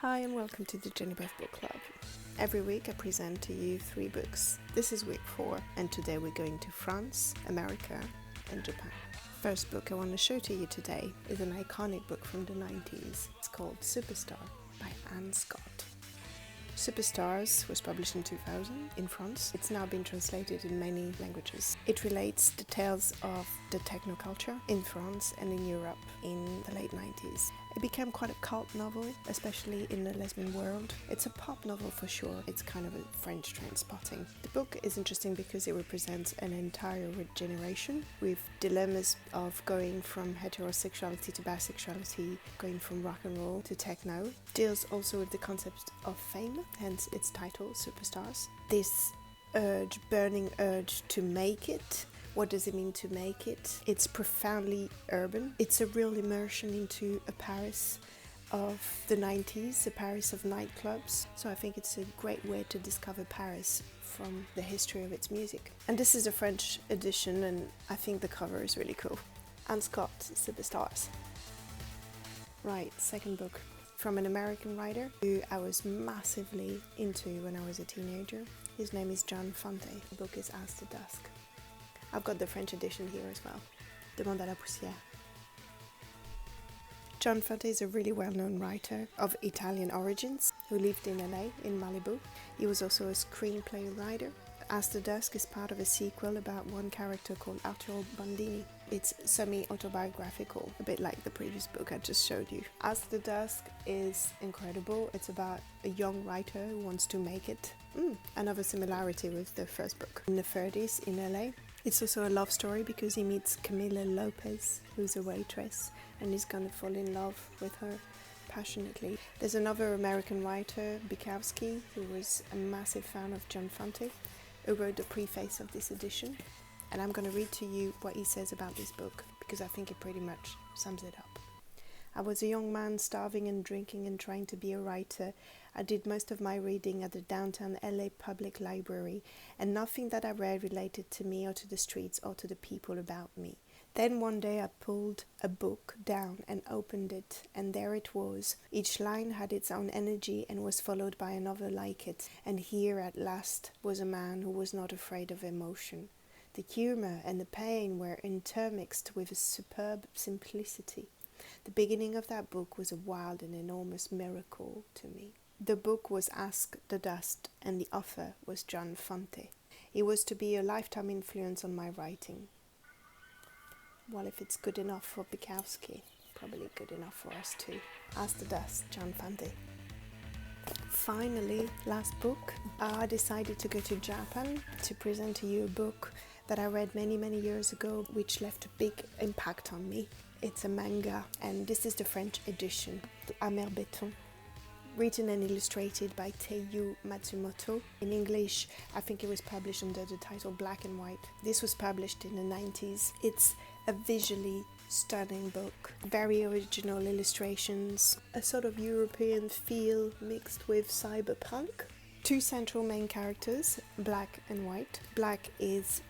Hi and welcome to the Jehnny Beth Book Club. Every week I present to you 3 books. This is week 4 and today we're going to France, America and Japan. First book I want to show to you today is an iconic book from the 90s. It's called Superstar by Anne Scott. Superstars was published in 2000 in France. It's now been translated in many languages. It relates the tales of the techno culture in France and in Europe in the late 90s. It became quite a cult novel, especially in the lesbian world. It's a pop novel for sure. It's kind of a French trend spotting. The book is interesting because it represents an entire generation with dilemmas of going from heterosexuality to bisexuality, going from rock and roll to techno. Deals also with the concept of fame, hence its title, Superstars. This burning urge to make it. What does it mean to make it? It's profoundly urban. It's a real immersion into a Paris of the 90s, a Paris of nightclubs. So I think it's a great way to discover Paris from the history of its music. And this is a French edition and I think the cover is really cool. Anne Scott, Superstars. Right, second book. From an American writer who I was massively into when I was a teenager. His name is John Fante. The book is As the Dusk. I've got the French edition here as well. Demande à la poussière. John Fante is a really well-known writer of Italian origins who lived in LA, in Malibu. He was also a screenplay writer. As the Dusk is part of a sequel about one character called Arturo Bandini. It's semi-autobiographical, a bit like the previous book I just showed you. As the Dusk is incredible. It's about a young writer who wants to make it. Another similarity with the first book. In the 30s in LA. It's also a love story because he meets Camila Lopez, who's a waitress, and he's gonna fall in love with her passionately. There's another American writer, Bukowski, who was a massive fan of John Fante, who wrote the preface of this edition. And I'm gonna read to you what he says about this book, because I think it pretty much sums it up. I was a young man starving and drinking and trying to be a writer. I did most of my reading at the downtown LA Public Library, and nothing that I read related to me or to the streets or to the people about me. Then one day I pulled a book down and opened it, and there it was. Each line had its own energy and was followed by another like it, and here at last was a man who was not afraid of emotion. The humour and the pain were intermixed with a superb simplicity. The beginning of that book was a wild and enormous miracle to me. The book was Ask the Dust, and the author was John Fante. He was to be a lifetime influence on my writing. Well, if it's good enough for Bukowski, probably good enough for us too. Ask the Dust, John Fante. Finally, last book, I decided to go to Japan to present to you a book that I read many years ago, which left a big impact on me. It's a manga, and this is the French edition, Amer Beton. Written and illustrated by Taiyou Matsumoto. In English, I think it was published under the title Black and White. This was published in the 90s. It's a visually stunning book. Very original illustrations, a sort of European feel mixed with cyberpunk. 2 central main characters, Black and White. Black is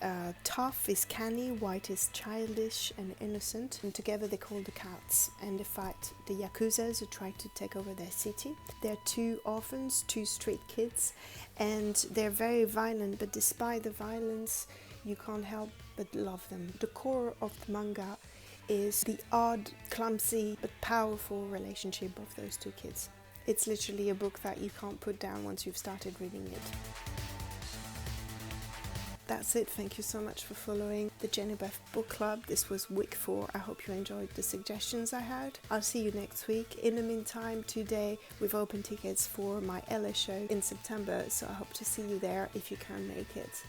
tough, is canny, White is childish and innocent, and together they call the Cats, and they fight the Yakuzas who try to take over their city. They're 2 orphans, 2 street kids, and they're very violent, but despite the violence, you can't help but love them. The core of the manga is the odd, clumsy, but powerful relationship of those 2 kids. It's literally a book that you can't put down once you've started reading it. That's it. Thank you so much for following the Jehnny Beth Book Club. This was week 4. I hope you enjoyed the suggestions I had. I'll see you next week. In the meantime, today we've opened tickets for my LA show in September, so I hope to see you there if you can make it.